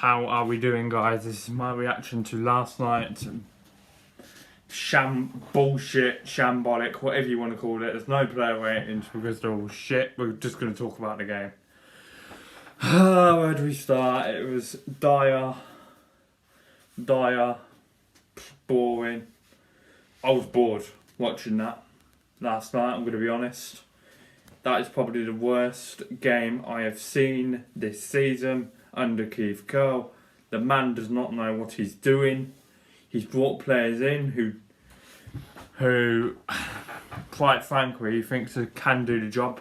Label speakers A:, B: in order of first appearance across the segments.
A: How are we doing, guys? This is my reaction to last night's bullshit, shambolic, whatever you want to call it. There's no player ratings because they're all shit. We're just going to talk about the game. Where do we start? It was dire, boring. I was bored watching that last night, I'm going to be honest. That is probably the worst game I have seen this season under Keith Curl. The man does not know what he's doing. He's brought players in who quite frankly, he thinks they can do the job.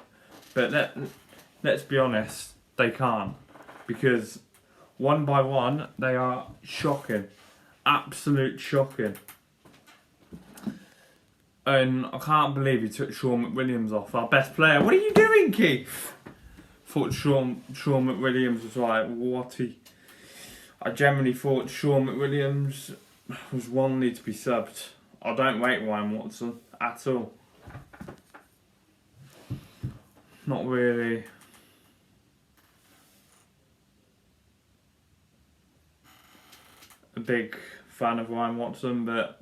A: But let's be honest, they can't. Because one by one, they are shocking. Absolute shocking. And I can't believe he took Sean McWilliams off, our best player. What are you doing, Keith? Thought Sean McWilliams was like, I generally thought Sean McWilliams was one need to be subbed. I don't rate Ryan Watson at all. Not really. A big fan of Ryan Watson, but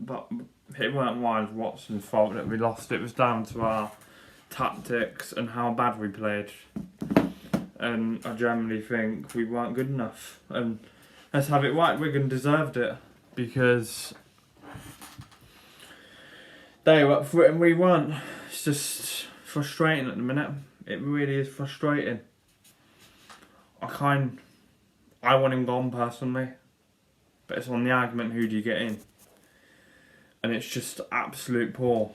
A: it weren't Ryan Watson's fault that we lost. It was down to our tactics and how bad we played. And I generally think we weren't good enough. And let's have it right, Wigan deserved it because they were up for it and we weren't. It's just frustrating at the minute. It really is frustrating. I want him gone personally, but it's on the argument, who do you get in? And it's just absolute poor.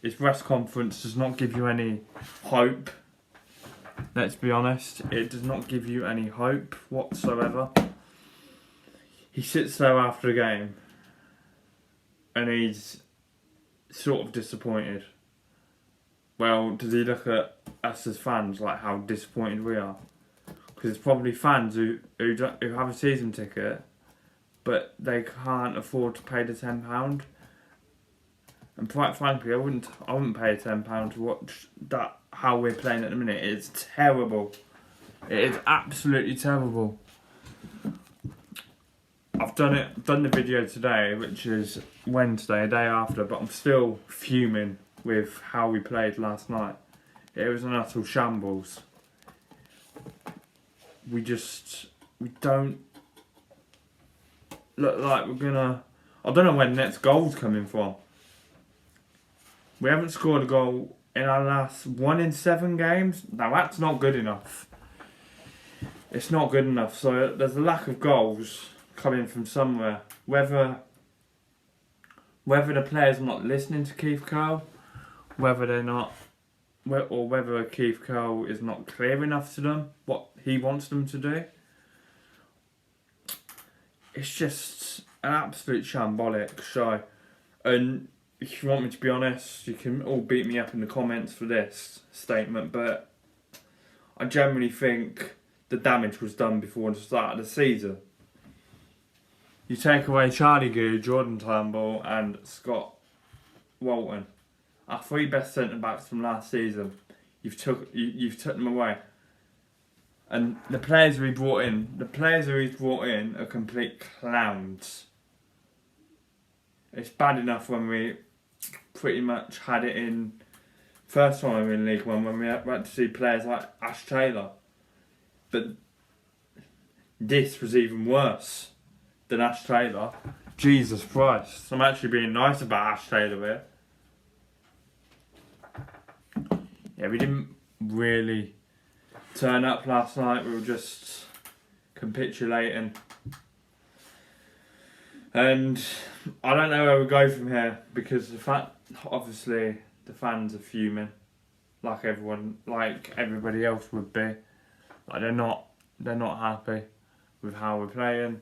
A: His press conference does not give you any hope. Let's be honest, it does not give you any hope whatsoever. He sits there after the game and he's sort of disappointed. Well, does he look at us as fans like how disappointed we are? Because it's probably fans who have a season ticket but they can't afford to pay the £10. And quite frankly, I wouldn't pay £10 to watch that. How we're playing at the minute, it's terrible. It is absolutely terrible. I've done the video today, which is Wednesday, a day after, but I'm still fuming with how we played last night. It was an utter shambles. We don't look like we're gonna. I don't know where the next goal's coming from. We haven't scored a goal in our last 1 in 7 games. Now that's not good enough. It's not good enough. So there's a lack of goals coming from somewhere. Whether the players are not listening to Keith Curl, whether Keith Curl is not clear enough to them what he wants them to do. It's just an absolute shambolic show. And if you want me to be honest, you can all beat me up in the comments for this statement, but I generally think the damage was done before the start of the season. You take away Charlie Goo, Jordan Turnbull and Scott Walton, our 3 best centre-backs from last season. You've took them away. And the players who he brought in are complete clowns. It's bad enough when we pretty much had it in first time we were in League One when we went to see players like Ash Taylor. But this was even worse than Ash Taylor. Jesus Christ. I'm actually being nice about Ash Taylor here. Yeah, we didn't really turn up last night. We were just capitulating. And I don't know where we go from here because obviously the fans are fuming, like everybody else would be. Like they're not happy with how we're playing.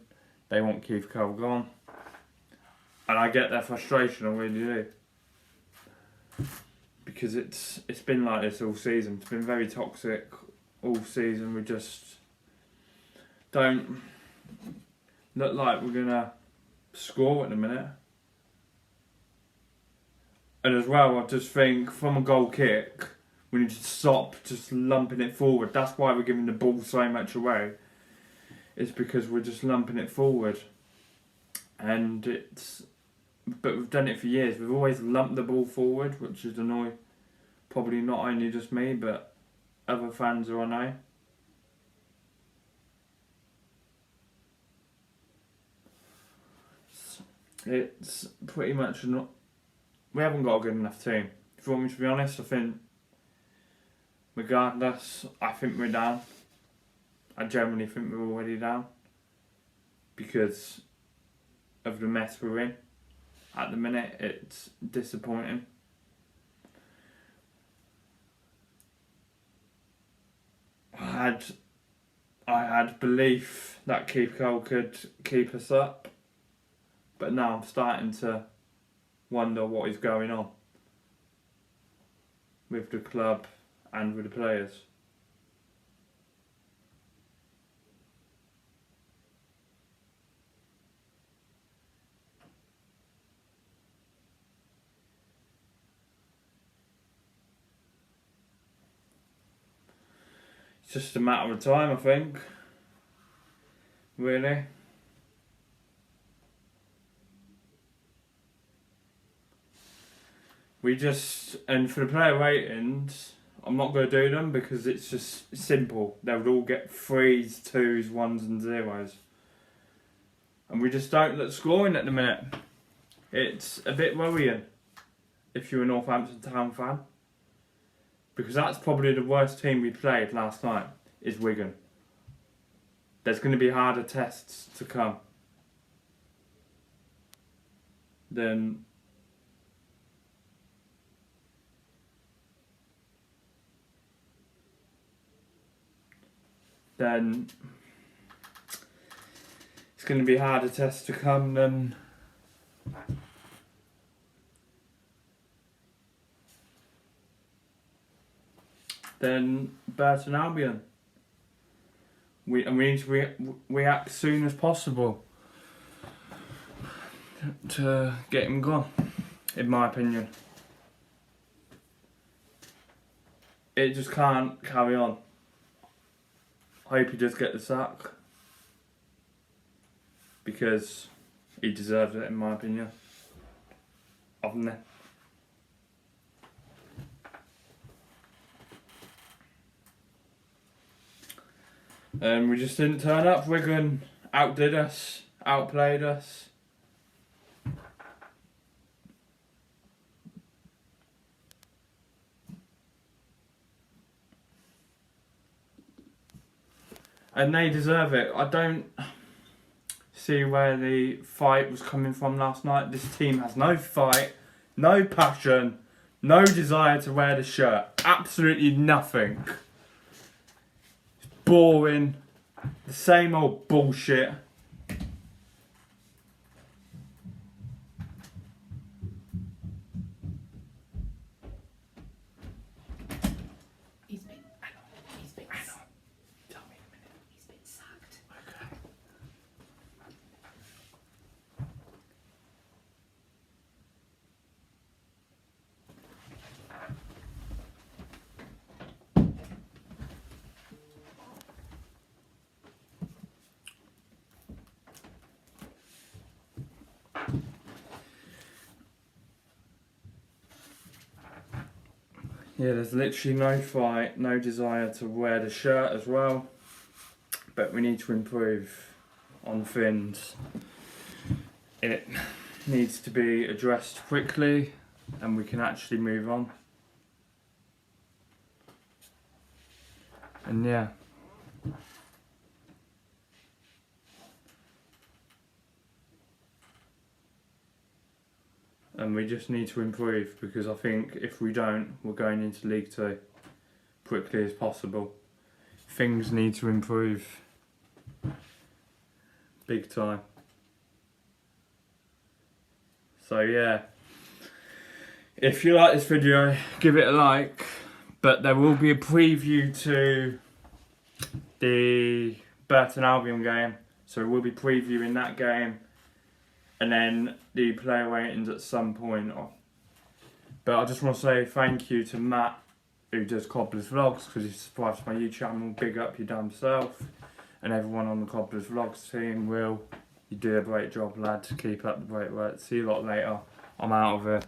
A: They want Keith Curl gone, and I get their frustration. I really do, because it's been like this all season. It's been very toxic all season. We just don't look like we're gonna score at the minute. And as well, I just think from a goal kick, we need to stop just lumping it forward. That's why we're giving the ball so much away. is because we're just lumping it forward. But we've done it for years. We've always lumped the ball forward, which is annoying. Probably not only just me, but other fans are, I know. It's pretty much not. We haven't got a good enough team. If you want me to be honest, I think, regardless, I think we're down. I generally think we're already down because of the mess we're in. At the minute, it's disappointing. I had belief that Keep Cole could keep us up, but now I'm starting to wonder what is going on with the club and with the players. It's just a matter of time, I think. Really. And for the player ratings, I'm not going to do them because it's just simple. They would all get 3s, 2s, 1s and 0s. And we just don't look scoring at the minute. It's a bit worrying if you're a Northampton Town fan. Because that's probably the worst team we played last night, is Wigan. There's going to be harder tests to come than it's going to be harder tests to come than Burton Albion. We need to react as soon as possible to get him gone, in my opinion. It just can't carry on. I hope he does get the sack because he deserves it, in my opinion. Obviously. We just didn't turn up. Wigan outdid us, outplayed us. And they deserve it. I don't see where the fight was coming from last night. This team has no fight, no passion, no desire to wear the shirt. Absolutely nothing. Boring, the same old bullshit.
B: He's been tell me in a minute. He's been sacked.
A: Okay. Yeah, there's literally no fight, no desire to wear the shirt as well. But we need to improve on things. It needs to be addressed quickly and we can actually move on. And yeah. And we just need to improve because I think if we don't, we're going into League 2 quickly as possible. Things need to improve big time. So yeah, if you like this video, give it a like, but there will be a preview to the Burton Albion game, so we'll be previewing that game and then the player ratings at some point. But I just want to say thank you to Matt, who does Cobbler's Vlogs, because he subscribes to my YouTube channel. Big up your damn self. and everyone on the Cobblers Vlogs team. Will, you do a great job, lads. Keep up the great work. See you lot later. I'm out of here.